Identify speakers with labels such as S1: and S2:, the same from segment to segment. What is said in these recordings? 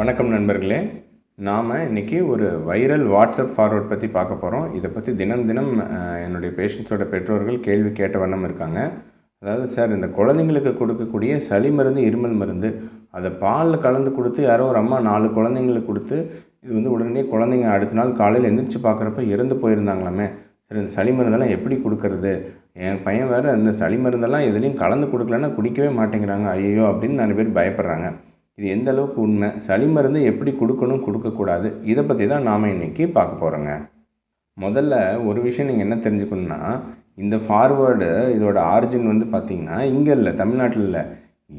S1: வணக்கம் நண்பர்களே. நாம் இன்றைக்கி ஒரு வைரல் வாட்ஸ்அப் ஃபார்வர்ட் பற்றி பார்க்க போகிறோம். இதை பற்றி தினம் என்னுடைய பேஷண்ட்ஸோட பெற்றோர்கள் கேள்வி கேட்ட வண்ணம் இருக்காங்க. அதாவது, சார், இந்த குழந்தைங்களுக்கு கொடுக்கக்கூடிய சளி மருந்து, இருமல் மருந்து, அதை பாலில் கலந்து கொடுத்து யாரோ ஒரு அம்மா 4 குழந்தைங்களுக்கு கொடுத்து இது உடனே குழந்தைங்க அடுத்த நாள் காலையில் எந்திரிச்சு பார்க்குறப்ப இறந்து போயிருந்தாங்களாமே. சரி, இந்த சளி மருந்தெல்லாம் எப்படி கொடுக்கறது? என் பையன் வேறு அந்த சளி மருந்தெல்லாம் எதுலேயும் கலந்து கொடுக்கலன்னா குடிக்கவே மாட்டேங்கிறாங்க, ஐயோ அப்படின்னு நிறைய பேர் பயப்படுறாங்க. இது எந்த அளவுக்கு உண்மை? சளி மருந்து எப்படி கொடுக்கணும், கொடுக்கக்கூடாது, இதை பற்றி தான் நாம் இன்றைக்கி பார்க்க போகிறோங்க. முதல்ல ஒரு விஷயம் நீங்கள் என்ன தெரிஞ்சுக்கணுன்னா, இந்த ஃபார்வேர்டு இதோட ஆரிஜின் பார்த்திங்கன்னா இங்கே இல்லை, தமிழ்நாட்டில் இல்லை.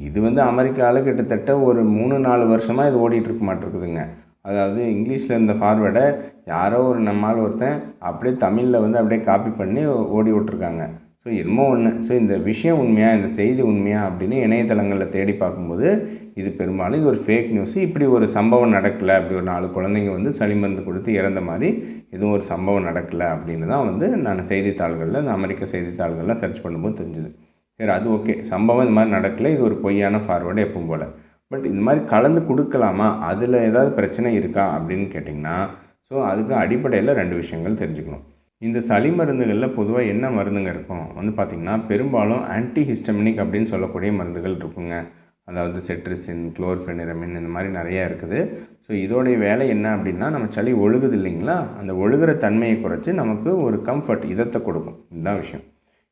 S1: இது அமெரிக்காவில் கிட்டத்தட்ட ஒரு 3-4 வருஷமாக இது ஓடிட்டுருக்க மாட்டிருக்குதுங்க. அதாவது இங்கிலீஷில் இருந்த ஃபார்வேர்டை யாரோ ஒரு நம்மால் ஒருத்தன் அப்படியே தமிழில் அப்படியே காப்பி பண்ணி ஓடி விட்ருக்காங்க. ஸோ என்னமோ ஒன்று. ஸோ இந்த விஷயம் உண்மையா, இந்த செய்தி உண்மையா அப்படின்னு இணையதளங்களில் தேடி பார்க்கும்போது இது பெரும்பாலும் இது ஒரு ஃபேக் நியூஸ். இப்படி ஒரு சம்பவம் நடக்கலை, அப்படி ஒரு 4 குழந்தைங்க சளி மருந்து கொடுத்து இறந்த மாதிரி எதுவும் ஒரு சம்பவம் நடக்கலை அப்படின்னு தான் நான் செய்தித்தாள்களில், இந்த அமெரிக்க செய்தித்தாள்களில் சர்ச் பண்ணும்போது தெரிஞ்சுது. சரி, அது ஓகே, சம்பவம் இந்த மாதிரி நடக்கலை, இது ஒரு பொய்யான ஃபார்வேர்டு எப்பவும் போல். பட் இந்த மாதிரி கலந்து கொடுக்கலாமா, அதில் ஏதாவது பிரச்சனை இருக்கா அப்படின்னு கேட்டிங்கன்னா, ஸோ அதுக்கு அடிப்படையில் 2 விஷயங்கள் தெரிஞ்சுக்கணும். இந்த சளி மருந்துகளில் பொதுவாக என்ன மருந்துங்க இருக்கும் பார்த்திங்கன்னா, பெரும்பாலும் ஆன்டிஹிஸ்டமினிக் அப்படின்னு சொல்லக்கூடிய மருந்துகள் இருக்குங்க. அதாவது செட்ரிசின், குளோர்ஃபெனிரமின், இந்த மாதிரி நிறையா இருக்குது. ஸோ இதோடைய வேலை என்ன அப்படின்னா, நம்ம சளி ஒழுகுது இல்லைங்களா, அந்த ஒழுகிற தன்மையை குறைச்சி நமக்கு ஒரு கம்ஃபர்ட், இதத்தை கொடுக்கும். இதுதான் விஷயம்.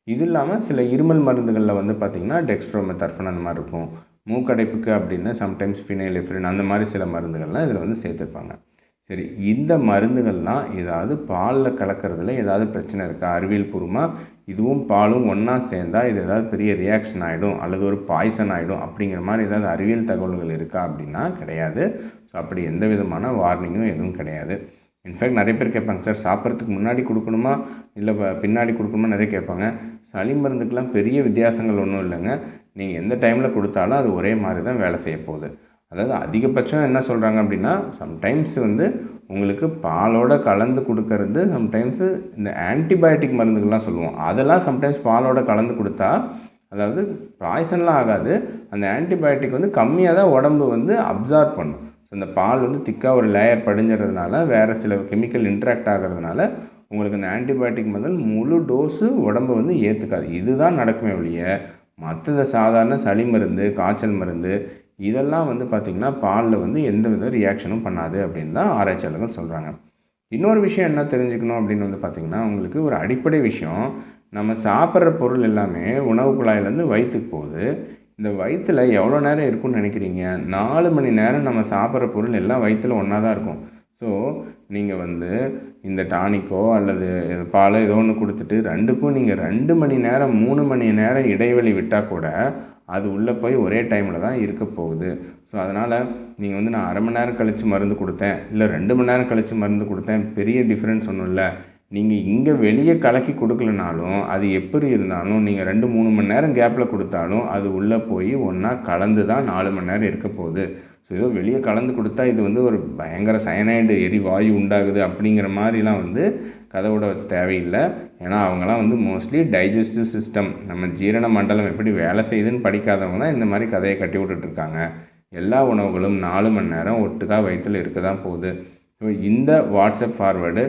S1: இது இல்லாமல் சில இருமல் மருந்துகளில் பார்த்திங்கன்னா டெக்ஸ்ட்ரோமெத்தார்ஃபன் அந்த மாதிரி இருக்கும். மூக்கடைப்புக்கு அப்படின்னு சம்டைம்ஸ் ஃபினைலெஃப்ரின், அந்த மாதிரி சில மருந்துகள்லாம் இதில் சேர்த்துருப்பாங்க. சரி, இந்த மருந்துகள்லாம் ஏதாவது பாலில் கலக்கிறதுல ஏதாவது பிரச்சனை இருக்கா? அறிவியல் பூர்வமாக இதுவும் பாலும் ஒன்றா சேர்ந்தால் இது ஏதாவது பெரிய ரியாக்ஷன் ஆகிடும் அல்லது ஒரு பாய்சன் ஆகிடும் அப்படிங்கிற மாதிரி ஏதாவது அறிவியல் தகவல்கள் இருக்கா அப்படின்னா கிடையாது. ஸோ அப்படி எந்த விதமான வார்னிங்கும் எதுவும் கிடையாது. இன்ஃபேக்ட் நிறைய பேர் கேட்பாங்க, சார், சாப்பிட்றதுக்கு முன்னாடி கொடுக்கணுமா இல்லை பின்னாடி கொடுக்கணுமா நிறைய கேட்பாங்க. சளி மருந்துக்கெலாம் பெரிய வித்தியாசங்கள் ஒன்றும் இல்லைங்க. நீங்கள் எந்த டைமில் கொடுத்தாலும் அது ஒரே மாதிரி தான் வேலை செய்ய போகுது. அதாவது அதிகபட்சம் என்ன சொல்கிறாங்க அப்படின்னா, சம்டைம்ஸ் உங்களுக்கு பாலோட கலந்து கொடுக்கறது, சம்டைம்ஸு இந்த ஆன்டிபயோட்டிக் மருந்துகள்லாம் சொல்லுவோம், அதெல்லாம் சம்டைம்ஸ் பாலோட கலந்து கொடுத்தா அதாவது பாய்சன்லாம் ஆகாது. அந்த ஆன்டிபயோட்டிக் கம்மியாக தான் உடம்பு அப்சார்ப் பண்ணும். ஸோ இந்த பால் திக்காக ஒரு லேயர் படிஞ்சிறதுனால, வேறு சில கெமிக்கல் இன்ட்ராக்ட் ஆகிறதுனால உங்களுக்கு அந்த ஆன்டிபயோட்டிக் மருந்து முழு டோஸு உடம்பு ஏற்றுக்காது. இதுதான் நடக்குமே ஒழிய மற்ற சாதாரண சளி மருந்து, காய்ச்சல் மருந்து இதெல்லாம் பார்த்திங்கன்னா பாலில் எந்த வித ரியாக்ஷனும் பண்ணாது அப்படின்னு தான் ஆராய்ச்சியாளர்கள் சொல்கிறாங்க. இன்னொரு விஷயம் என்ன தெரிஞ்சுக்கணும் அப்படின்னு பார்த்திங்கன்னா, உங்களுக்கு ஒரு அடிப்படை விஷயம், நம்ம சாப்பிட்ற பொருள் எல்லாமே உணவு குழாயிலேருந்து வயிற்றுக்கு போகுது. இந்த வயிற்றில் எவ்வளோ நேரம் இருக்குன்னு நினைக்கிறீங்க? 4 மணி நேரம் நம்ம சாப்பிட்ற பொருள் எல்லாம் வயிற்றில் ஒன்றா தான் இருக்கும். ஸோ நீங்கள் இந்த டானிக்கோ அல்லது பால் ஏதோ ஒன்று கொடுத்துட்டு 2க்கும் நீங்கள் 2 மணி நேரம் 3 மணி நேரம் இடைவெளி விட்டால் கூட அது உள்ளே போய் ஒரே டைமில் தான் இருக்க போகுது. ஸோ அதனால் நீங்கள் நான் அரை மணி நேரம் கழித்து மருந்து கொடுத்தேன், இல்லை 2 மணி நேரம் கழித்து மருந்து கொடுத்தேன், பெரிய டிஃப்ரென்ஸ் ஒன்றும் இல்லை. நீங்கள் இங்கே வெளியே கலக்கி கொடுக்கலனாலும் அது எப்படி இருந்தாலும் நீங்கள் 2-3 மணி நேரம் கேப்பில் கொடுத்தாலும் அது உள்ளே போய் ஒன்றா கலந்து தான் 4 மணி நேரம் இருக்க போகுது. ஸோ ஏதோ வெளியே கலந்து கொடுத்தா இது ஒரு பயங்கர சயனைடு எரிவாயு உண்டாகுது அப்படிங்கிற மாதிரிலாம் கதை விட தேவையில்லை. ஏன்னா அவங்களாம் மோஸ்ட்லி டைஜஸ்டிவ் சிஸ்டம், நம்ம ஜீரண மண்டலம் எப்படி வேலை செய்யுதுன்னு படிக்காதவங்க தான் இந்த மாதிரி கதையை கட்டி விட்டுட்ருக்காங்க. எல்லா உணவுகளும் 4 மணி நேரம் ஒட்டுக்கா வயிற்றில் இருக்க தான் போகுது. ஸோ இந்த வாட்ஸ்அப் ஃபார்வேர்டு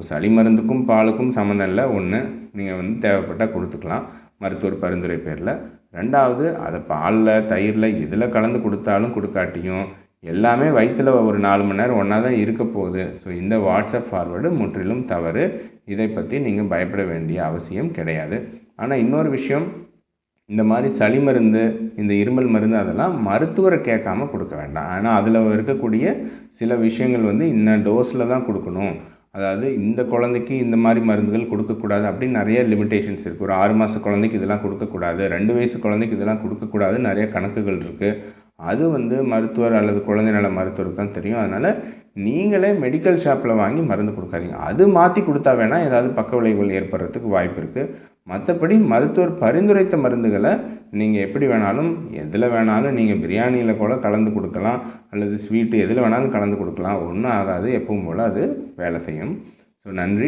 S1: சளி மருந்துக்கும் பாலுக்கும் சம்மந்தம் இல்லை. ஒன்று, நீங்கள் தேவைப்பட்டால் கொடுத்துக்கலாம் மருத்துவர் பரிந்துரை பேரில். 2வது, அதை பாலில், தயிரில் இதில் கலந்து கொடுத்தாலும் கொடுக்காட்டியும் எல்லாமே வயிற்றில் ஒரு 4 மணி நேரம் ஒன்றா தான் இருக்க போகுது. ஸோ இந்த வாட்ஸ்அப் ஃபார்வேர்டு முற்றிலும் தவறு. இதை பற்றி நீங்கள் பயப்பட வேண்டிய அவசியம் கிடையாது. ஆனால் இன்னொரு விஷயம், இந்த மாதிரி சளி மருந்து, இந்த இருமல் மருந்து அதெல்லாம் மருத்துவரை கேட்காமல் கொடுக்க வேண்டாம். ஆனால் அதில் இருக்கக்கூடிய சில விஷயங்கள் இன்ன டோஸில் தான் கொடுக்கணும், அதாவது இந்த குழந்தைக்கு இந்த மாதிரி மருந்துகள் கொடுக்கக்கூடாது அப்படின்னு நிறைய லிமிட்டேஷன்ஸ் இருக்குது. ஒரு 6 மாத குழந்தைக்கு இதெல்லாம் கொடுக்கக்கூடாது, 2 வயசு குழந்தைக்கு இதெல்லாம் கொடுக்கக்கூடாது, நிறைய கணக்குகள் இருக்குது. அது மருத்துவர் அல்லது குழந்தை நல மருத்துவருக்கு தான் தெரியும். அதனால் நீங்களே மெடிக்கல் ஷாப்பில் வாங்கி மருந்து கொடுக்காதீங்க. அது மாற்றி கொடுத்தா வேணால் ஏதாவது பக்க விளைவுகள் ஏற்படுறதுக்கு வாய்ப்பு இருக்குது. மற்றபடி மருத்துவர் பரிந்துரைத்த மருந்துகளை நீங்கள் எப்படி வேணாலும், எதில் வேணாலும், நீங்கள் பிரியாணியில் கூட கலந்து கொடுக்கலாம் அல்லது ஸ்வீட்டு எதில் வேணாலும் கலந்து கொடுக்கலாம், ஒன்றும் ஆகாது. எப்பவும் போல் அது வேலை செய்யும். ஸோ ஸோ நன்றி.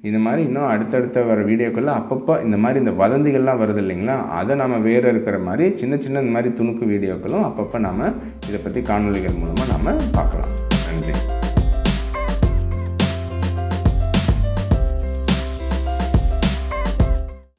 S1: இந்த மாதிரி இன்னும் அடுத்தடுத்த வர வீடியோக்களில் அப்பப்போ இந்த மாதிரி இந்த வதந்திகள்லாம் வருது இல்லைங்களா, அதை நம்ம வேறு இருக்கிற மாதிரி சின்ன சின்ன இந்த மாதிரி துணுக்கு வீடியோக்களும் அப்பப்போ நம்ம இதை பற்றி காணொலிகள் மூலமாக நாம் பார்க்கலாம். நன்றி.